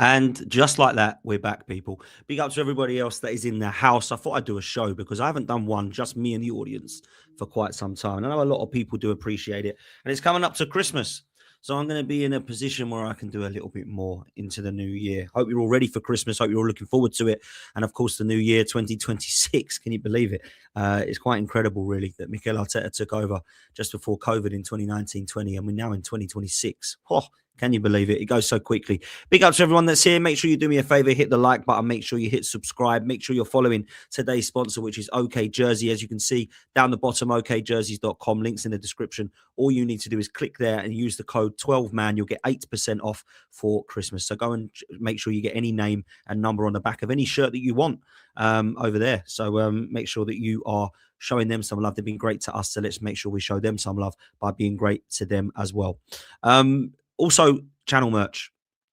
And just like that, we're back, people. Big up to everybody else that is in the house. I thought I'd do a show because I haven't done one, just me and the audience, for quite some time. And I know a lot of people do appreciate it. And it's coming up to Christmas. So I'm going to be in a position where I can do a little bit more into the new year. Hope you're all ready for Christmas. Hope you're all looking forward to it. And of course, the new year 2026. Can you believe it? It's quite incredible, really, that Mikel Arteta took over just before COVID in 2019-20, and we're now in 2026. Oh, can you believe it? It goes so quickly. Big up to everyone that's here. Make sure you do me a favor, hit the like button. Make sure you hit subscribe. Make sure you're following today's sponsor, which is OK Jersey. As you can see down the bottom, okjerseys.com. Links in the description. All you need to do is click there and use the code 12man. You'll get 8% off for Christmas. So go and make sure you get any name and number on the back of any shirt that you want over there. So make sure that you are showing them some love. They've been great to us. So let's make sure we show them some love by being great to them as well. Also, channel merch.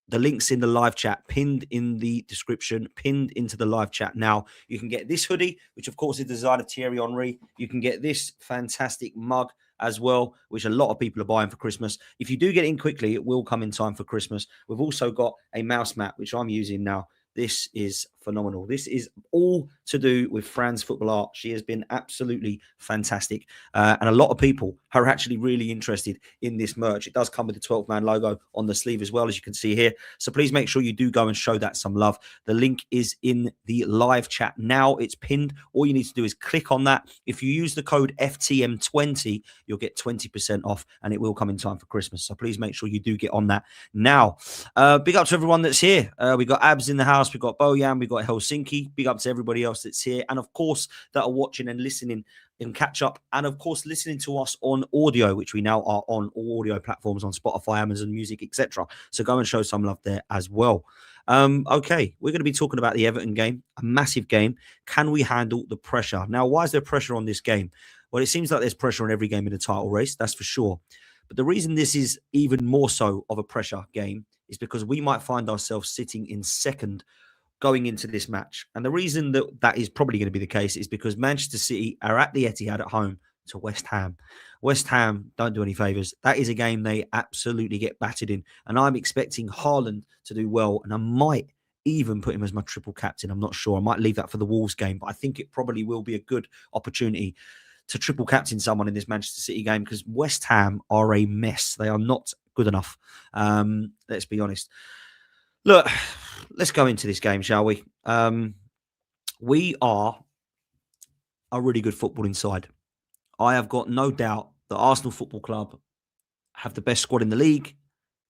The link's in the live chat, pinned in the description, pinned into the live chat now. You can get this hoodie, which of course is the design of Thierry Henry. You can get this fantastic mug as well, which a lot of people are buying for Christmas. If you do get in quickly, it will come in time for Christmas. We've also got a mouse mat, which I'm using now. This is phenomenal. This is all to do with Fran's football art. She has been absolutely fantastic. And a lot of people are actually really interested in this merch. It does come with the 12-man logo on the sleeve as well, as you can see here. So please make sure you do go and show that some love. The link is in the live chat now. It's pinned. All you need to do is click on that. If you use the code FTM20, you'll get 20% off, and it will come in time for Christmas. So please make sure you do get on that now. Big up to everyone that's here. We got Abs in the house. We've got Bojan. We've got Helsinki. Big up to everybody else that's here. And of course, that are watching and listening and catch up. And of course, listening to us on audio, which we now are on all audio platforms on Spotify, Amazon Music, etc. So go and show some love there as well. Okay, we're going to be talking about the Everton game, a massive game. Can we handle the pressure? Now, why is there pressure on this game? Well, it seems like there's pressure on every game in the title race, that's for sure. But the reason this is even more so of a pressure game is because we might find ourselves sitting in second going into this match. And the reason that that is probably going to be the case is because Manchester City are at the Etihad at home to West Ham. West Ham don't do any favours. That is a game they absolutely get battered in. And I'm expecting Haaland to do well. And I might even put him as my triple captain. I'm not sure. I might leave that for the Wolves game. But I think it probably will be a good opportunity to triple captain someone in this Manchester City game, because West Ham are a mess. They are not good enough. Let's be honest. Look, let's go into this game, shall we? We are a really good footballing side. I have got no doubt that Arsenal Football Club have the best squad in the league,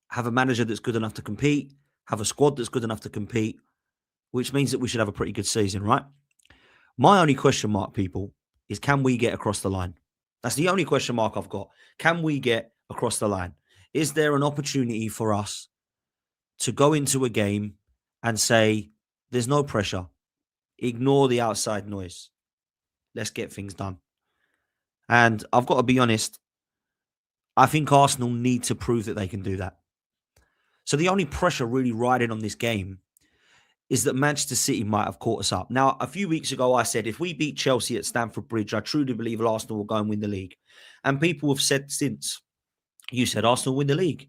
have a manager that's good enough to compete, have a squad that's good enough to compete, which means that we should have a pretty good season, right? My only question mark, people, is can we get across the line? That's the only question mark I've got. Can we get across the line? Is there an opportunity for us to go into a game and say, there's no pressure, ignore the outside noise, let's get things done? And I've got to be honest, I think Arsenal need to prove that they can do that. So the only pressure really riding on this game is that Manchester City might have caught us up. Now, a few weeks ago, I said, if we beat Chelsea at Stamford Bridge, I truly believe Arsenal will go and win the league. And people have said since, you said Arsenal win the league.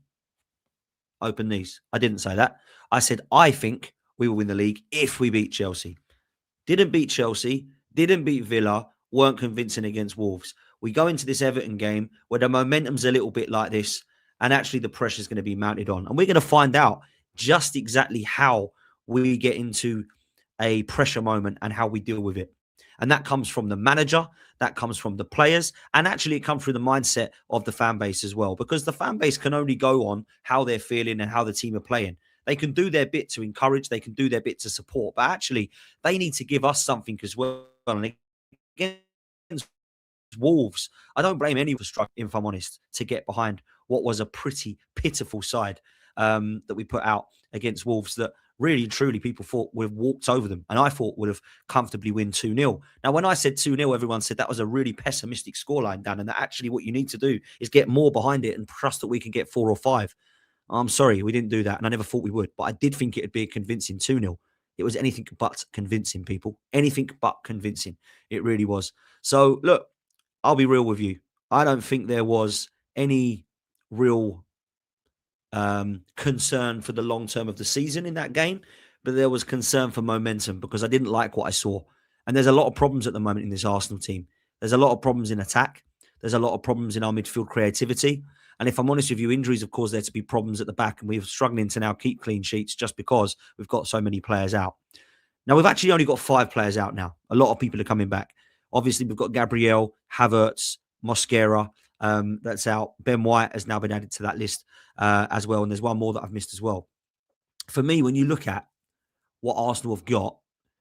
Open these. I didn't say that. I said, I think we will win the league if we beat Chelsea. Didn't beat Chelsea, didn't beat Villa, weren't convincing against Wolves. We go into this Everton game where the momentum's a little bit like this, and actually the pressure's going to be mounted on. And we're going to find out just exactly how we get into a pressure moment and how we deal with it. And that comes from the manager, that comes from the players, and actually it comes through the mindset of the fan base as well, because the fan base can only go on how they're feeling and how the team are playing. They can do their bit to encourage, they can do their bit to support, but actually they need to give us something as well. And against Wolves, I don't blame anyone for struggling, if I'm honest, to get behind what was a pretty pitiful side that we put out against Wolves that really and truly people thought would have walked over them, and I thought would have comfortably win 2-0. Now, when I said 2-0, everyone said that was a really pessimistic scoreline, Dan, and that actually what you need to do is get more behind it and trust that we can get 4 or 5. I'm sorry, we didn't do that, and I never thought we would, but I did think it would be a convincing 2-0. It was anything but convincing, people. Anything but convincing. It really was. So, look, I'll be real with you. I don't think there was any real concern for the long term of the season in that game, but there was concern for momentum because I didn't like what I saw. And there's a lot of problems at the moment in this Arsenal team. There's a lot of problems in attack. There's a lot of problems in our midfield creativity. And if I'm honest with you, injuries have caused there to be problems at the back, and we're struggling to now keep clean sheets just because we've got so many players out. Now, we've actually only got 5 players out now. A lot of people are coming back. Obviously, we've got Gabriel, Havertz, Mosquera, that's out. Ben White has now been added to that list as well. And there's one more that I've missed as well. For me, when you look at what Arsenal have got,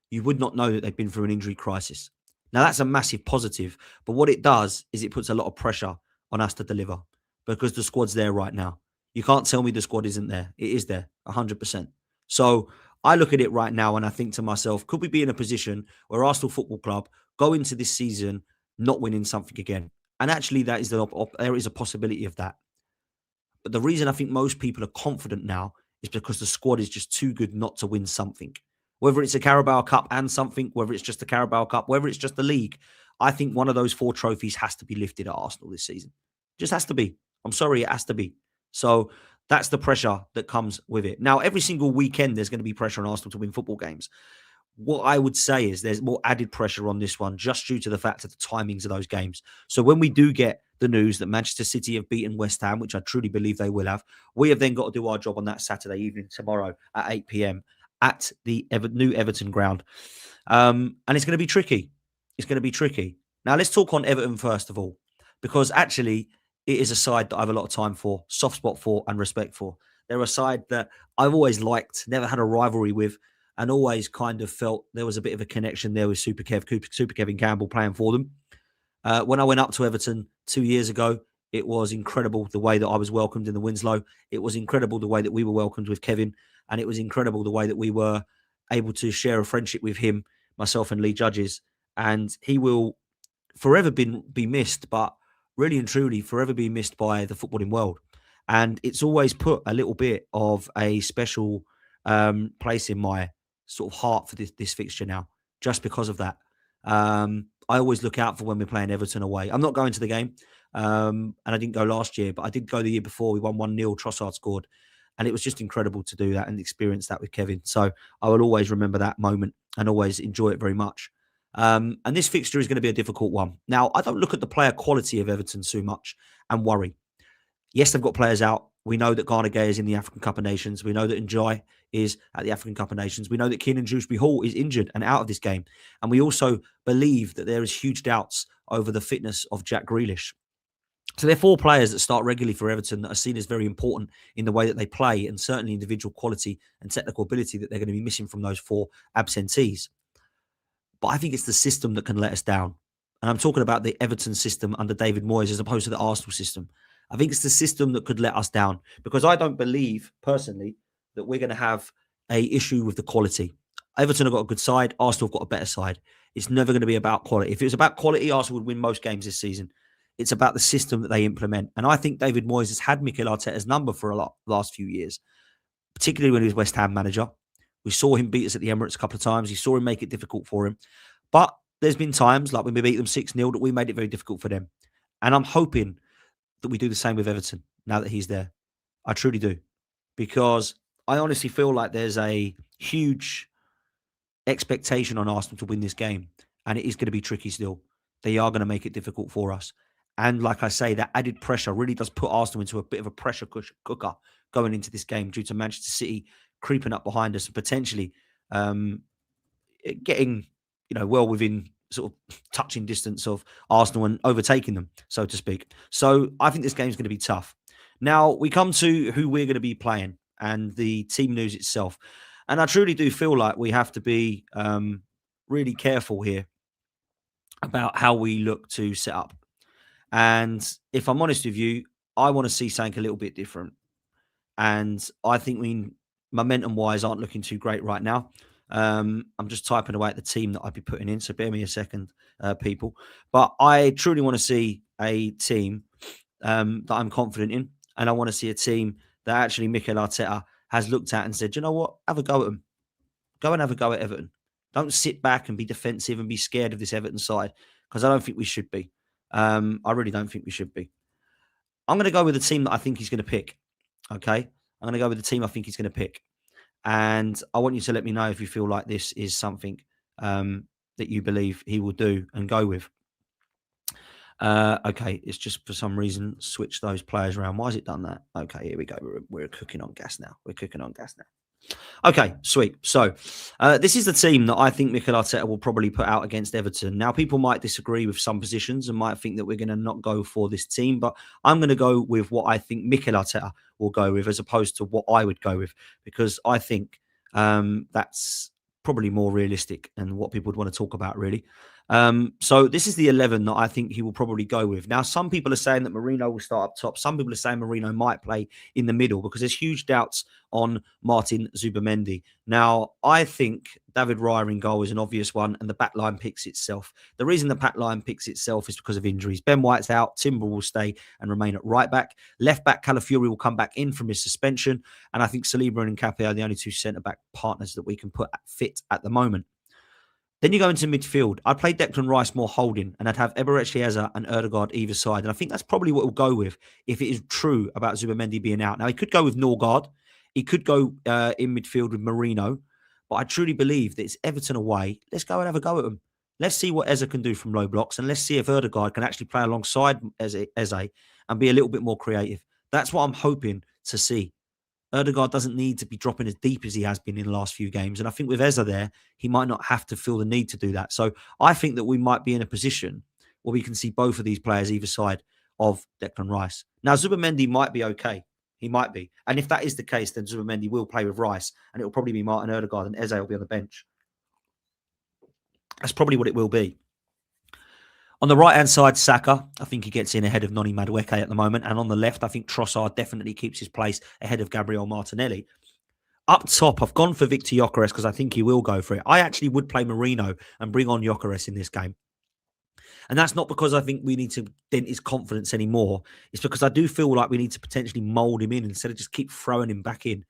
you would not know that they've been through an injury crisis. Now, that's a massive positive. But what it does is it puts a lot of pressure on us to deliver because the squad's there right now. You can't tell me the squad isn't there. It is there, 100%. So I look at it right now and I think to myself, could we be in a position where Arsenal Football Club go into this season not winning something again? And actually, there is a possibility of that. But the reason I think most people are confident now is because the squad is just too good not to win something. Whether it's a Carabao Cup and something, whether it's just a Carabao Cup, whether it's just the league, I think one of those 4 trophies has to be lifted at Arsenal this season. Just has to be. I'm sorry, it has to be. So that's the pressure that comes with it. Now, every single weekend, there's going to be pressure on Arsenal to win football games. What I would say is there's more added pressure on this one just due to the fact of the timings of those games. So when we do get the news that Manchester City have beaten West Ham, which I truly believe they will have, we have then got to do our job on that Saturday evening tomorrow at 8 p.m. at the new Everton ground. And it's going to be tricky. It's going to be tricky. Now, let's talk on Everton first of all, because actually it is a side that I have a lot of time for, soft spot for, and respect for. They're a side that I've always liked, never had a rivalry with, and always kind of felt there was a bit of a connection there with Super Kevin Campbell playing for them. When I went up to Everton 2 years ago, it was incredible the way that I was welcomed in the Winslow. It was incredible the way that we were welcomed with Kevin, and it was incredible the way that we were able to share a friendship with him, myself and Lee Judges. And he will forever be missed, but really and truly forever be missed by the footballing world. And it's always put a little bit of a special place in my sort of heart for this fixture now, just because of that. I always look out for when we're playing Everton away. I'm not going to the game, and I didn't go last year, but I did go the year before. We won 1-0, Trossard scored, and it was just incredible to do that and experience that with Kevin. So I will always remember that moment and always enjoy it very much. And this fixture is going to be a difficult one. Now, I don't look at the player quality of Everton too much and worry. Yes, they've got players out. We know that Ghana Gay is in the African Cup of Nations. We know that Njai is at the African Cup of Nations. We know that Keenan Dewsbury Hall is injured and out of this game. And we also believe that there is huge doubts over the fitness of Jack Grealish. So they're 4 players that start regularly for Everton that are seen as very important in the way that they play and certainly individual quality and technical ability that they're going to be missing from those 4 absentees. But I think it's the system that can let us down. And I'm talking about the Everton system under David Moyes as opposed to the Arsenal system. I think it's the system that could let us down because I don't believe personally that we're going to have a issue with the quality. Everton have got a good side. Arsenal have got a better side. It's never going to be about quality. If it was about quality, Arsenal would win most games this season. It's about the system that they implement. And I think David Moyes has had Mikel Arteta's number for last few years, particularly when he was West Ham manager. We saw him beat us at the Emirates a couple of times. He saw him make it difficult for him. But there's been times, like when we beat them 6-0, that we made it very difficult for them. And I'm hoping that we do the same with Everton now that he's there. I truly do. Because I honestly feel like there's a huge expectation on Arsenal to win this game. And it is going to be tricky still. They are going to make it difficult for us. And like I say, that added pressure really does put Arsenal into a bit of a pressure cooker going into this game due to Manchester City creeping up behind us and potentially getting, well within sort of touching distance of Arsenal and overtaking them, so to speak. So I think this game is going to be tough. Now we come to who we're going to be playing and the team news itself. And I truly do feel like we have to be really careful here about how we look to set up. And if I'm honest with you, I want to see something a little bit different. And I think we, momentum-wise, aren't looking too great right now. I'm just typing away at the team that I'd be putting in, so bear me a second, people. But I truly want to see a team that I'm confident in, and I want to see a team that actually Mikel Arteta has looked at and said, you know what, have a go at them. Go and have a go at Everton. Don't sit back and be defensive and be scared of this Everton side, because I don't think we should be. I really don't think we should be. I'm going to go with the team that I think he's going to pick. Okay. I'm going to go with the team I think he's going to pick. And I want you to let me know if you feel like this is something that you believe he will do and go with. Okay, it's just for some reason switch those players around. Why has it done that? Okay, here we go. We're cooking on gas now. We're cooking on gas now. Okay, sweet. So this is the team that I think Mikel Arteta will probably put out against Everton. Now, people might disagree with some positions and might think that we're going to not go for this team, but I'm going to go with what I think Mikel Arteta will go with as opposed to what I would go with, because I think that's probably more realistic and what people would want to talk about, really. So this is the 11 that I think he will probably go with. Now, some people are saying that Marino will start up top. Some people are saying Marino might play in the middle because there's huge doubts on Martin Zubimendi. Now, I think David Raya in goal is an obvious one, and the back line picks itself. The reason the back line picks itself is because of injuries. Ben White's out, Timber will stay and remain at right back. Left back, Calafiori will come back in from his suspension, and I think Saliba and Nkapé are the only two centre-back partners that we can put fit at the moment. Then you go into midfield. I'd play Declan Rice more holding, and I'd have Eberechi Eza and Erdegaard either side. And I think that's probably what he'll go with if it is true about Zubimendi being out. Now, he could go with Norgard. He could go in midfield with Marino. But I truly believe that it's Everton away. Let's go and have a go at them. Let's see what Eza can do from low blocks, and let's see if Erdegaard can actually play alongside Eze and be a little bit more creative. That's what I'm hoping to see. Erdegaard doesn't need to be dropping as deep as he has been in the last few games. And I think with Eza there, he might not have to feel the need to do that. So I think that we might be in a position where we can see both of these players either side of Declan Rice. Now, Zubimendi might be okay. He might be. And if that is the case, then Zubimendi will play with Rice, and it will probably be Martin Erdegaard, and Eze will be on the bench. That's probably what it will be. On the right-hand side, Saka, I think he gets in ahead of Noni Madueke at the moment. And on the left, I think Trossard definitely keeps his place ahead of Gabriel Martinelli. Up top, I've gone for Victor Gyökeres because I think he will go for it. I actually would play Marino and bring on Gyökeres in this game. And that's not because I think we need to dent his confidence anymore. It's because I do feel like we need to potentially mould him in instead of just keep throwing him back in.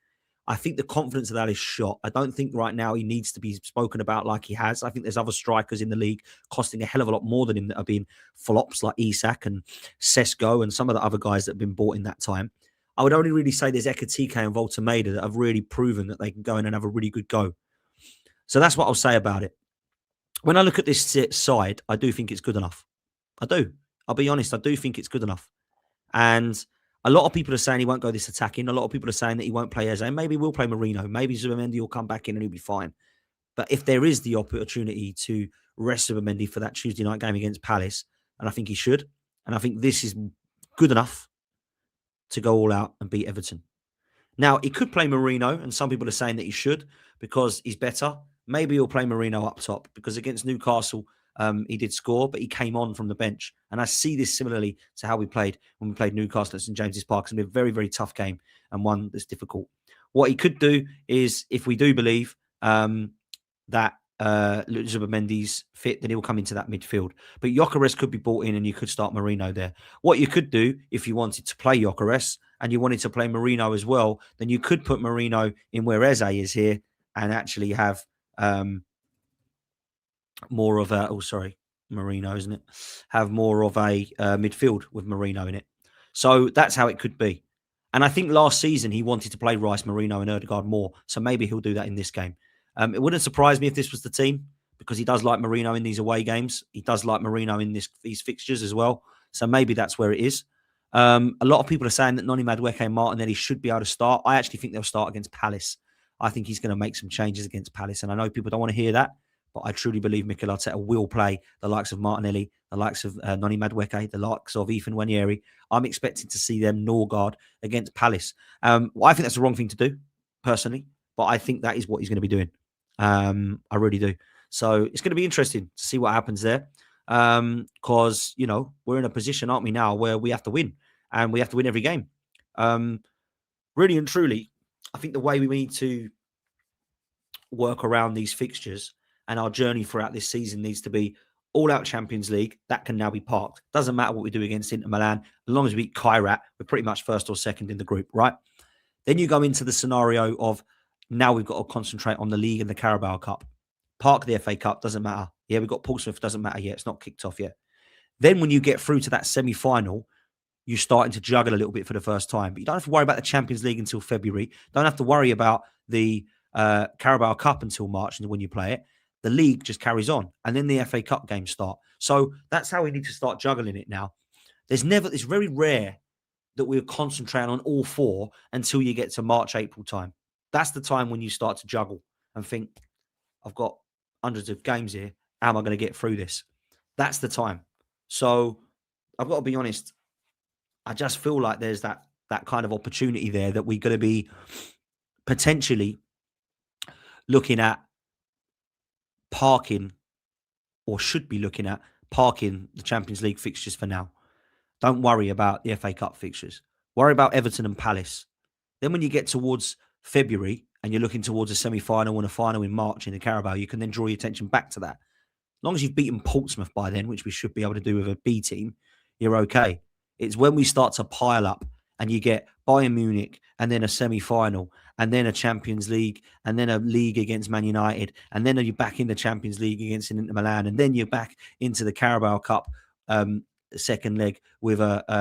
I think the confidence of that is shot. I don't think right now he needs to be spoken about like he has. I think there's other strikers in the league costing a hell of a lot more than him that are being flops like Isak and Sesko and some of the other guys that have been bought in that time. I would only really say there's Ekatike and Voltameda that have really proven that they can go in and have a really good go. So that's what I'll say about it. When I look at this side, I do think it's good enough. I do. I'll be honest. I do think it's good enough. And a lot of people are saying he won't go this attacking. A lot of people are saying that he won't play Eze. Maybe we'll play Marino. Maybe Zubimendi will come back in and he'll be fine. But if there is the opportunity to rest Zubimendi for that Tuesday night game against Palace, and I think he should, and I think this is good enough to go all out and beat Everton. Now, he could play Marino, and some people are saying that he should because he's better. Maybe he'll play Marino up top because against Newcastle, he did score, but he came on from the bench. And I see this similarly to how we played when we played Newcastle at St James's Park. It's going to be a very, very tough game and one that's difficult. What he could do is, if we do believe that Zubimendi's fit, then he'll come into that midfield. But Gyökeres could be brought in and you could start Marino there. What you could do, if you wanted to play Gyökeres and you wanted to play Marino as well, then you could put Marino in where Eze is here and actually have more of a, Marino, isn't it? Have more of a midfield with Marino in it. So that's how it could be. And I think last season he wanted to play Rice, Marino and Erdegaard more. So maybe he'll do that in this game. It wouldn't surprise me if this was the team because he does like Marino in these away games. He does like Marino in these fixtures as well. So maybe that's where it is. A lot of people are saying that Noni Madueke and Martinelli should be able to start. I actually think they'll start against Palace. I think he's going to make some changes against Palace. And I know people don't want to hear that, but I truly believe Mikel Arteta will play the likes of Martinelli, the likes of Noni Madueke, the likes of Ethan Nwaneri. I'm expecting to see them Norgard against Palace. I think that's the wrong thing to do, personally, but I think that is what he's going to be doing. I really do. So it's going to be interesting to see what happens there. Because, we're in a position, aren't we, now where we have to win and we have to win every game. Really and truly, I think the way we need to work around these fixtures and our journey throughout this season needs to be all-out Champions League. That can now be parked. Doesn't matter what we do against Inter Milan. As long as we beat Kairat, we're pretty much first or second in the group, right? Then you go into the scenario of now we've got to concentrate on the league and the Carabao Cup. Park the FA Cup, doesn't matter. Yeah, we've got Portsmouth, doesn't matter yet. It's not kicked off yet. Then when you get through to that semi-final, you're starting to juggle a little bit for the first time. But you don't have to worry about the Champions League until February. Don't have to worry about the Carabao Cup until March when you play it. The league just carries on. And then the FA Cup games start. So that's how we need to start juggling it now. It's very rare that we're concentrating on all four until you get to March, April time. That's the time when you start to juggle and think, I've got hundreds of games here. How am I going to get through this? That's the time. So I've got to be honest. I just feel like there's that kind of opportunity there that we're going to be potentially looking at parking, or should be looking at parking the Champions League fixtures for now. Don't worry about the FA Cup fixtures. Worry about Everton and Palace. Then when you get towards February and you're looking towards a semi-final and a final in March in the Carabao, you can then draw your attention back to that. As long as you've beaten Portsmouth by then, which we should be able to do with a B team, you're okay. It's when we start to pile up and you get Bayern Munich and then a semi-final and then a Champions League and then a league against Man United and then you're back in the Champions League against Inter Milan and then you're back into the Carabao Cup second leg with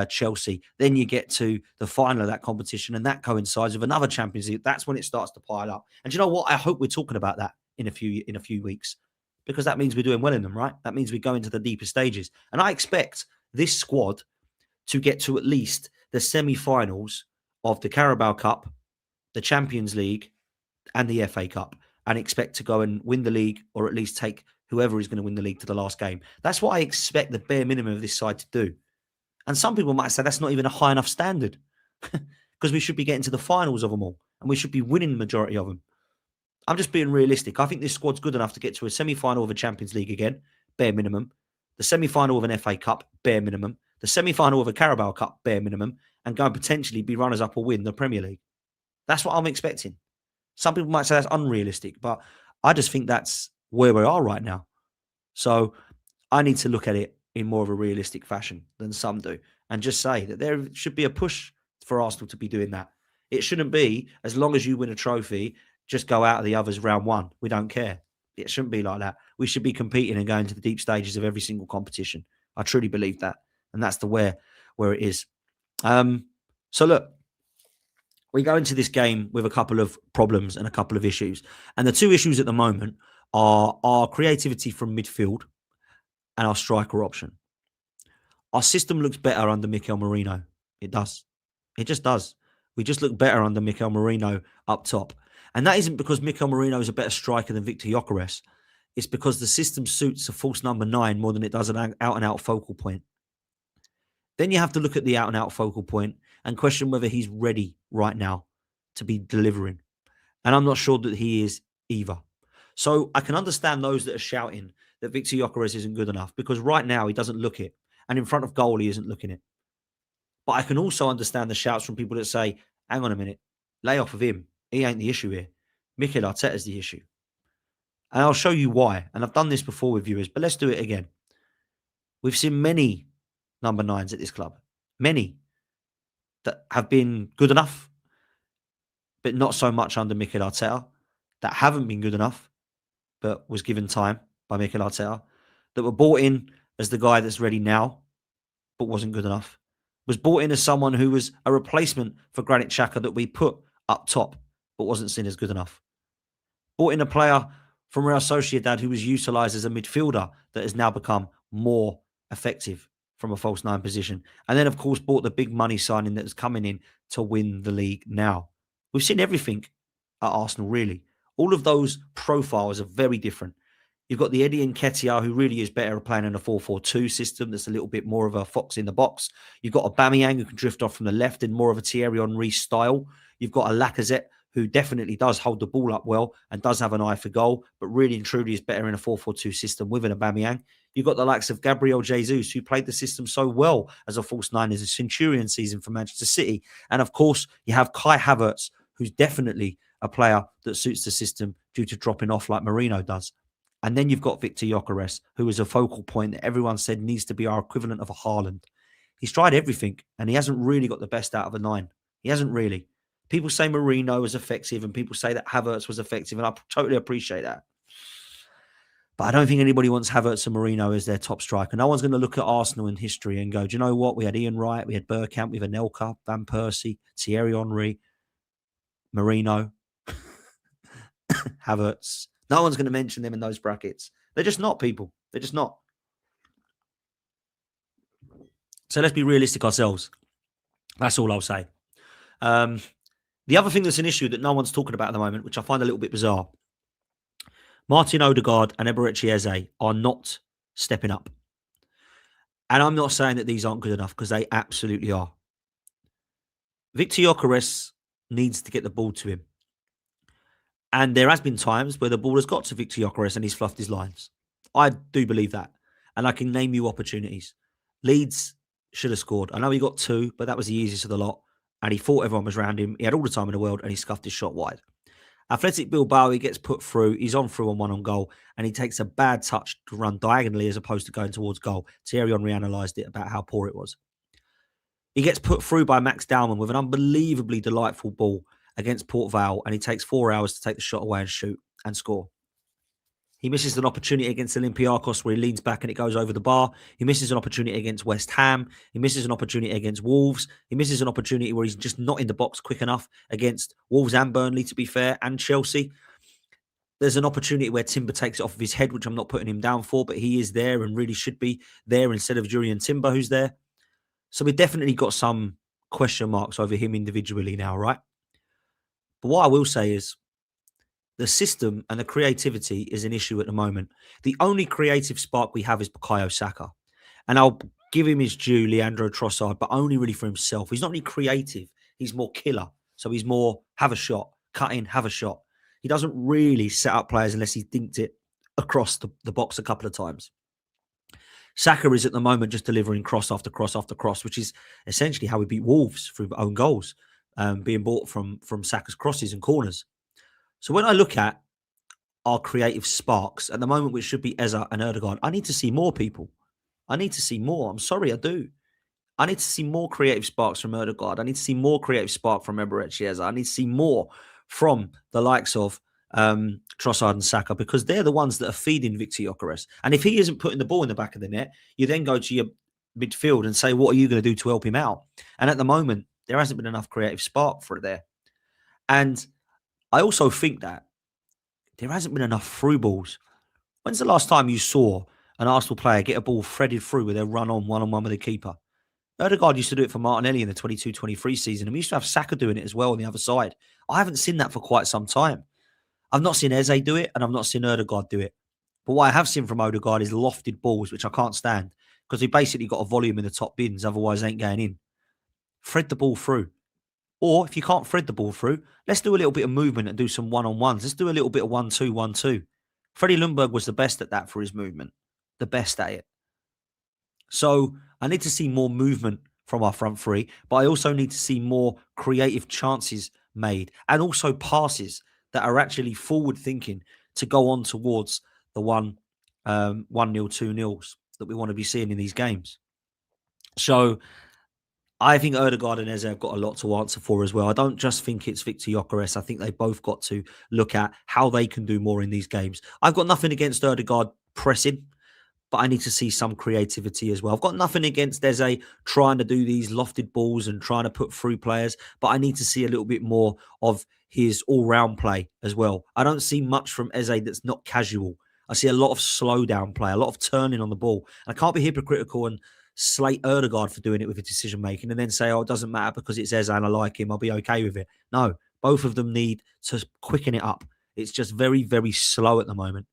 Chelsea. Then you get to the final of that competition and that coincides with another Champions League. That's when it starts to pile up. And you know what? I hope we're talking about that in a few weeks, because that means we're doing well in them, right? That means we go into the deeper stages. And I expect this squad to get to at least the semi-finals of the Carabao Cup, the Champions League, and the FA Cup, and expect to go and win the league, or at least take whoever is going to win the league to the last game. That's what I expect the bare minimum of this side to do. And some people might say that's not even a high enough standard, because we should be getting to the finals of them all, and we should be winning the majority of them. I'm just being realistic. I think this squad's good enough to get to a semi-final of a Champions League again, bare minimum. The semi-final of an FA Cup, bare minimum. The semi-final of a Carabao Cup, bare minimum. And go and potentially be runners-up or win the Premier League. That's what I'm expecting. Some people might say that's unrealistic, but I just think that's where we are right now. So I need to look at it in more of a realistic fashion than some do, and just say that there should be a push for Arsenal to be doing that. It shouldn't be, as long as you win a trophy, just go out of the others round one. We don't care. It shouldn't be like that. We should be competing and going to the deep stages of every single competition. I truly believe that. And that's the where it is. So look, we go into this game with a couple of problems and a couple of issues. And the two issues at the moment are our creativity from midfield and our striker option. Our system looks better under Mikel Merino. It does. It just does. We just look better under Mikel Merino up top. And that isn't because Mikel Merino is a better striker than Victor Gyökeres. It's because the system suits a false number 9 more than it does an out-and-out focal point. Then you have to look at the out-and-out focal point and question whether he's ready right now to be delivering. And I'm not sure that he is either. So I can understand those that are shouting that Victor Gyökeres isn't good enough, because right now he doesn't look it. And in front of goal, he isn't looking it. But I can also understand the shouts from people that say, hang on a minute, lay off of him. He ain't the issue here. Mikel Arteta's the issue. And I'll show you why. And I've done this before with viewers, but let's do it again. We've seen many number 9s at this club. Many that have been good enough, but not so much under Mikel Arteta. That haven't been good enough, but was given time by Mikel Arteta. That were brought in as the guy that's ready now, but wasn't good enough. Was brought in as someone who was a replacement for Granit Xhaka that we put up top, but wasn't seen as good enough. Brought in a player from Real Sociedad who was utilised as a midfielder that has now become more effective from a false 9 position. And then, of course, bought the big money signing that was coming in to win the league now. We've seen everything at Arsenal, really. All of those profiles are very different. You've got the Eddie Nketiah, who really is better at playing in a 4-4-2 system that's a little bit more of a fox in the box. You've got Aubameyang, who can drift off from the left in more of a Thierry Henry style. You've got a Lacazette, who definitely does hold the ball up well and does have an eye for goal, but really and truly is better in a 4-4-2 system with an Aubameyang. You've got the likes of Gabriel Jesus, who played the system so well as a false 9 as a Centurion season for Manchester City. And of course, you have Kai Havertz, who's definitely a player that suits the system due to dropping off like Marino does. And then you've got Victor Gyökeres, who is a focal point that everyone said needs to be our equivalent of a Haaland. He's tried everything, and he hasn't really got the best out of a 9. He hasn't really. People say Marino was effective, and people say that Havertz was effective, and I totally appreciate that. But I don't think anybody wants Havertz and Marino as their top striker. No one's going to look at Arsenal in history and go, do you know what? We had Ian Wright, we had Bergkamp, we had Anelka, Van Persie, Thierry Henry, Marino, Havertz. No one's going to mention them in those brackets. They're just not, people. They're just not. So let's be realistic ourselves. That's all I'll say. The other thing that's an issue that no one's talking about at the moment, which I find a little bit bizarre, Martin Odegaard and Eberechi Eze are not stepping up. And I'm not saying that these aren't good enough, because they absolutely are. Victor Gyökeres needs to get the ball to him. And there has been times where the ball has got to Victor Gyökeres and he's fluffed his lines. I do believe that. And I can name you opportunities. Leeds should have scored. I know he got 2, but that was the easiest of the lot. And he thought everyone was around him. He had all the time in the world and he scuffed his shot wide. Athletic Bilbao, he gets put through. He's on through on 1 on goal. And he takes a bad touch to run diagonally as opposed to going towards goal. Thierry Henry analysed it about how poor it was. He gets put through by Max Dowman with an unbelievably delightful ball against Port Vale. And he takes 4 hours to take the shot away and shoot and score. He misses an opportunity against Olympiacos where he leans back and it goes over the bar. He misses an opportunity against West Ham. He misses an opportunity against Wolves. He misses an opportunity where he's just not in the box quick enough against Wolves and Burnley, to be fair, and Chelsea. There's an opportunity where Timber takes it off of his head, which I'm not putting him down for, but he is there and really should be there instead of Julian Timber, who's there. So we've definitely got some question marks over him individually now, right? But what I will say is, the system and the creativity is an issue at the moment. The only creative spark we have is Bukayo Saka. And I'll give him his due, Leandro Trossard, but only really for himself. He's not really creative. He's more killer. So he's more have a shot, cut in, have a shot. He doesn't really set up players unless he dinked it across the box a couple of times. Saka is at the moment just delivering cross after cross after cross, which is essentially how we beat Wolves through own goals, being bought from Saka's crosses and corners. So when I look at our creative sparks at the moment, which should be Eze and Erdogan, I need to see more, people. I need to see more. I'm sorry, I do. I need to see more creative sparks from Erdogan. I need to see more creative spark from Eberechi Eze. I need to see more from the likes of Trossard and Saka, because they're the ones that are feeding Victor Gyökeres. And if he isn't putting the ball in the back of the net, you then go to your midfield and say, what are you going to do to help him out? And at the moment, there hasn't been enough creative spark for it there. And I also think that there hasn't been enough through balls. When's the last time you saw an Arsenal player get a ball threaded through with a run-on, one-on-one with a keeper? Odegaard used to do it for Martinelli in the 22-23 season, and we used to have Saka doing it as well on the other side. I haven't seen that for quite some time. I've not seen Eze do it, and I've not seen Odegaard do it. But what I have seen from Odegaard is lofted balls, which I can't stand, because he basically got a volume in the top bins, otherwise they ain't going in. Thread the ball through. Or if you can't thread the ball through, let's do a little bit of movement and do some one-on-ones. Let's do a little bit of 1-2, 1-2. Freddie Ljungberg was the best at that for his movement. The best at it. So I need to see more movement from our front three, but I also need to see more creative chances made and also passes that are actually forward-thinking to go on towards the 1-0, 2-0s that we want to be seeing in these games. So I think Odegaard and Eze have got a lot to answer for as well. I don't just think it's Victor Gyökeres. I think they both got to look at how they can do more in these games. I've got nothing against Odegaard pressing, but I need to see some creativity as well. I've got nothing against Eze trying to do these lofted balls and trying to put through players, but I need to see a little bit more of his all-round play as well. I don't see much from Eze that's not casual. I see a lot of slow-down play, a lot of turning on the ball. And I can't be hypocritical and slate Odegaard for doing it with his decision-making and then say, oh, it doesn't matter because it's Eze and I like him, I'll be okay with it. No, both of them need to quicken it up. It's just very, very slow at the moment.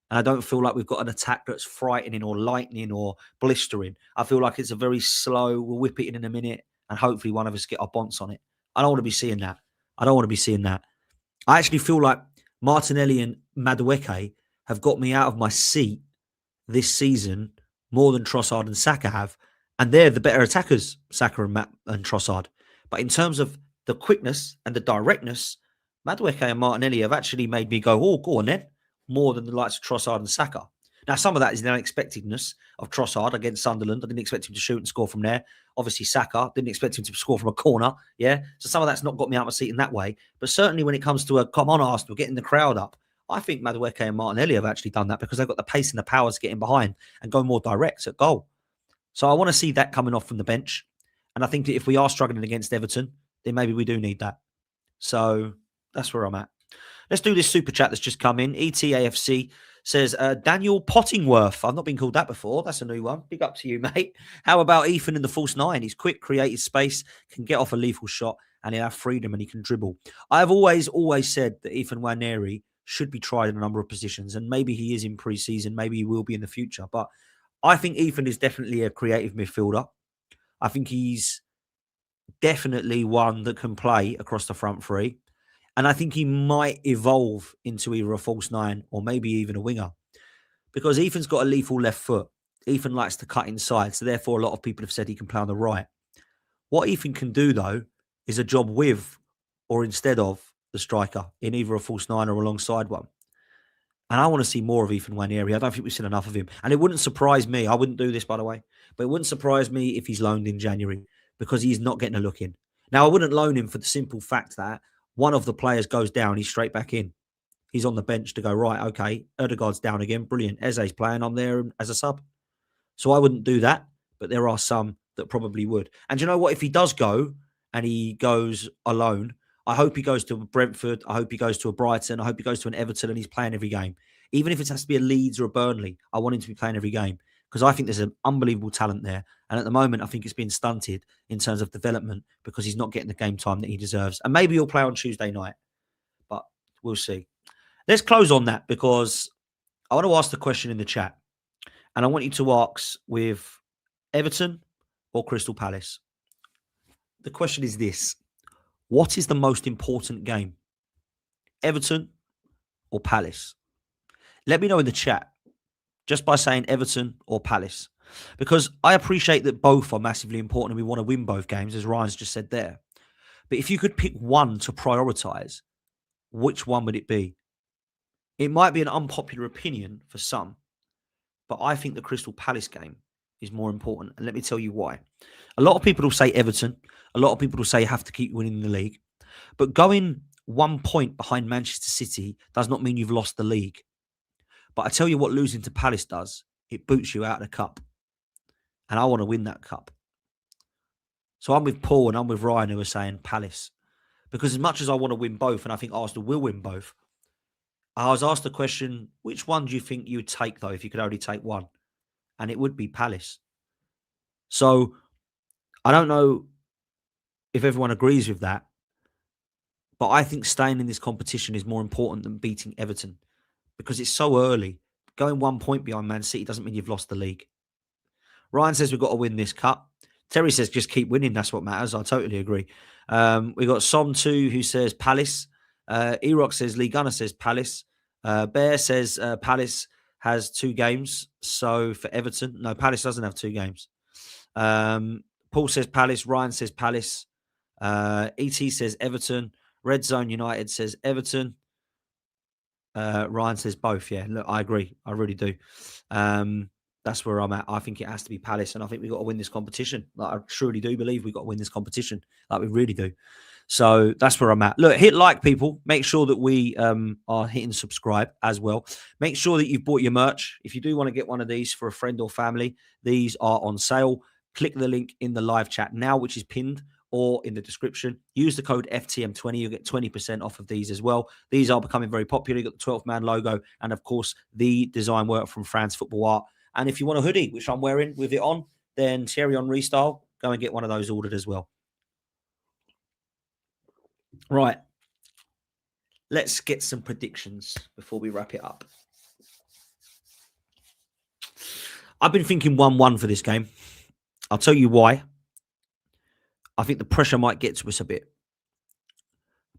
And I don't feel like we've got an attack that's frightening or lightning or blistering. I feel like it's a very slow, we'll whip it in a minute and hopefully one of us get our bonds on it. I don't want to be seeing that. I don't want to be seeing that. I actually feel like Martinelli and Madueke have got me out of my seat this season more than Trossard and Saka have. And they're the better attackers, Saka and Trossard. But in terms of the quickness and the directness, Madueke and Martinelli have actually made me go, oh, go on then, more than the likes of Trossard and Saka. Now, some of that is the unexpectedness of Trossard against Sunderland. I didn't expect him to shoot and score from there. Obviously, Saka, didn't expect him to score from a corner. Yeah. So some of that's not got me out of my seat in that way. But certainly when it comes to a, come on, Arsenal, getting the crowd up, I think Madueke and Martinelli have actually done that because they've got the pace and the power to get in behind and go more direct at goal. So I want to see that coming off from the bench. And I think that if we are struggling against Everton, then maybe we do need that. So that's where I'm at. Let's do this super chat that's just come in. ETAFC says, Daniel Pottingworth. I've not been called that before. That's a new one. Big up to you, mate. How about Ethan in the false nine? He's quick, creative space, can get off a lethal shot, and he'll have freedom and he can dribble. I've always said that Ethan Nwaneri should be tried in a number of positions, and maybe he is in pre-season. Maybe he will be in the future. But I think Ethan is definitely a creative midfielder. I think he's definitely one that can play across the front three. And I think he might evolve into either a false nine or maybe even a winger. Because Ethan's got a lethal left foot. Ethan likes to cut inside. So therefore, a lot of people have said he can play on the right. What Ethan can do, though, is a job with or instead of the striker in either a false nine or alongside one. And I want to see more of Ethan Nwaneri. I don't think we've seen enough of him. And it wouldn't surprise me. I wouldn't do this, by the way. But it wouldn't surprise me if he's loaned in January because he's not getting a look in. Now, I wouldn't loan him for the simple fact that one of the players goes down, he's straight back in. He's on the bench to go, right, okay, Erdegaard's down again. Brilliant. Eze's playing. I'm there as a sub. So I wouldn't do that. But there are some that probably would. And you know what? If he does go and he goes alone, I hope he goes to Brentford. I hope he goes to a Brighton. I hope he goes to an Everton and he's playing every game. Even if it has to be a Leeds or a Burnley, I want him to be playing every game because I think there's an unbelievable talent there. And at the moment, I think it's been stunted in terms of development because he's not getting the game time that he deserves. And maybe he'll play on Tuesday night, but we'll see. Let's close on that because I want to ask the question in the chat. And I want you to ask with Everton or Crystal Palace. The question is this. What is the most important game? Everton or Palace? Let me know in the chat just by saying Everton or Palace. Because I appreciate that both are massively important and we want to win both games, as Ryan's just said there. But if you could pick one to prioritise, which one would it be? It might be an unpopular opinion for some, but I think the Crystal Palace game is more important. And let me tell you why. A lot of people will say Everton. A lot of people will say you have to keep winning the league. But going 1 point behind Manchester City does not mean you've lost the league. But I tell you what losing to Palace does. It boots you out of the cup. And I want to win that cup. So I'm with Paul and I'm with Ryan who are saying Palace. Because as much as I want to win both, and I think Arsenal will win both, I was asked the question, which one do you think you would take, though, if you could only take one? And it would be Palace. So I don't know if everyone agrees with that, but I think staying in this competition is more important than beating Everton because it's so early. Going 1 point behind Man City doesn't mean you've lost the league. Ryan says we've got to win this cup. Terry says just keep winning. That's what matters. I totally agree. We got Som2 who says Palace. Erock says Lee Gunner says Palace. Bear says Palace has 2 games. So for Everton, no, Palace doesn't have 2 games. Paul says Palace. Ryan says Palace. ET says Everton. Red Zone United says Everton. Ryan says both. Yeah, look, I agree. I really do. That's where I'm at. I think it has to be Palace, and I think we've got to win this competition. Like, I truly do believe we've got to win this competition. Like we really do. So that's where I'm at. Look, hit like, people. Make sure that we are hitting subscribe as well. Make sure that you've bought your merch. If you do want to get one of these for a friend or family, these are on sale. Click the link in the live chat now, which is pinned, or in the description. Use the code FTM20. You'll get 20% off of these as well. These are becoming very popular. You've got the 12-man logo and, of course, the design work from France Football Art. And if you want a hoodie, which I'm wearing with it on, then Thierry Henry style, go and get one of those ordered as well. Right. Let's get some predictions before we wrap it up. I've been thinking 1-1 for this game. I'll tell you why. I think the pressure might get to us a bit.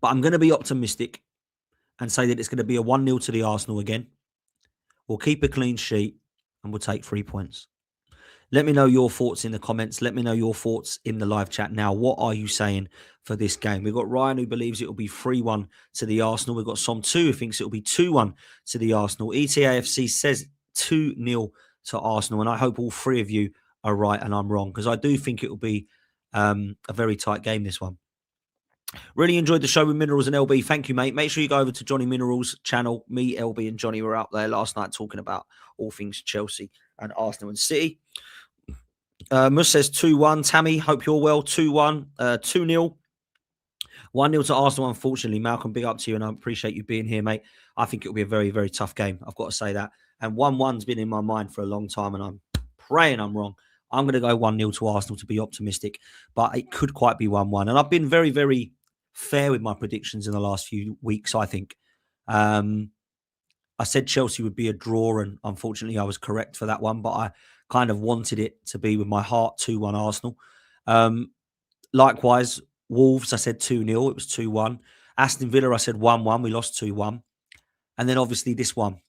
But I'm going to be optimistic and say that it's going to be a 1-0 to the Arsenal again. We'll keep a clean sheet and we'll take 3 points. Let me know your thoughts in the comments. Let me know your thoughts in the live chat now. What are you saying for this game? We've got Ryan who believes it will be 3-1 to the Arsenal. We've got Som2 who thinks it will be 2-1 to the Arsenal. ETAFC says 2-0 to Arsenal. And I hope all 3 of you are right and I'm wrong because I do think it will be a very tight game, this one. Really enjoyed the show with Minerals and LB. Thank you, mate. Make sure you go over to Johnny Minerals' channel. Me, LB, and Johnny were out there last night talking about all things Chelsea and Arsenal and City. Mus says 2-1. Tammy, hope you're well. 2-1. 2-0. 1-0 to Arsenal, unfortunately. Malcolm, big up to you, and I appreciate you being here, mate. I think it'll be a very, very tough game. I've got to say that. And 1-1's been in my mind for a long time, and I'm praying I'm wrong. I'm going to go 1-0 to Arsenal to be optimistic, but it could quite be 1-1. And I've been very, very fair with my predictions in the last few weeks, I think. I said Chelsea would be a draw, and unfortunately I was correct for that one, but I kind of wanted it to be with my heart 2-1 Arsenal. Likewise, Wolves, I said 2-0. It was 2-1. Aston Villa, I said 1-1. We lost 2-1. And then obviously this one,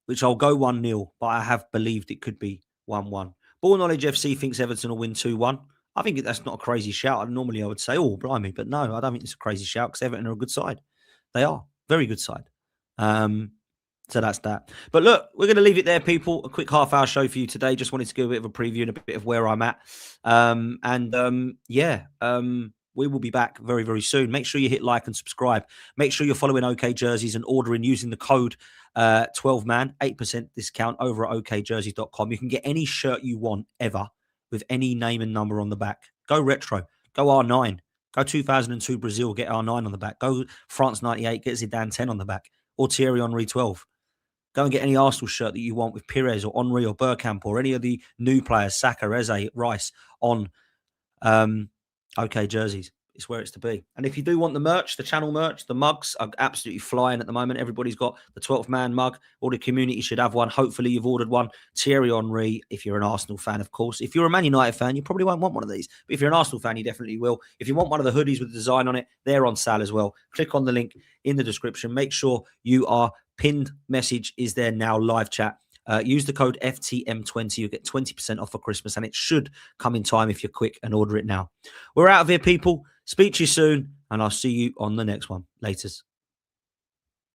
which I'll go 1-0, but I have believed it could be 1-1. Ball Knowledge FC thinks Everton will win 2-1. I think that's not a crazy shout. Normally I would say, oh, blimey. But no, I don't think it's a crazy shout because Everton are a good side. They are. Very good side. So that's that. But look, we're going to leave it there, people. A quick half-hour show for you today. Just wanted to give a bit of a preview and a bit of where I'm at. We will be back very, very soon. Make sure you hit like and subscribe. Make sure you're following OK Jerseys and ordering using the code 12man, 8% discount over at okjerseys.com. You can get any shirt you want ever with any name and number on the back. Go retro. Go R9. Go 2002 Brazil, get R9 on the back. Go France 98, get Zidane 10 on the back. Or Thierry Henry 12. Go and get any Arsenal shirt that you want with Pires or Henry or Bergkamp or any of the new players, Saka, Eze, Rice, on OK Jerseys. It's where it's to be. And if you do want the merch, the channel merch, the mugs are absolutely flying at the moment. Everybody's got the 12th man mug. All the community should have one. Hopefully you've ordered one. Thierry Henry, if you're an Arsenal fan, of course. If you're a Man United fan, you probably won't want one of these. But if you're an Arsenal fan, you definitely will. If you want one of the hoodies with the design on it, they're on sale as well. Click on the link in the description. Make sure you are pinned message is there now, live chat. Use the code FTM20. You get 20% off for Christmas, and it should come in time if you're quick and order it now. We're out of here, people. Speak to you soon, and I'll see you on the next one. Laters.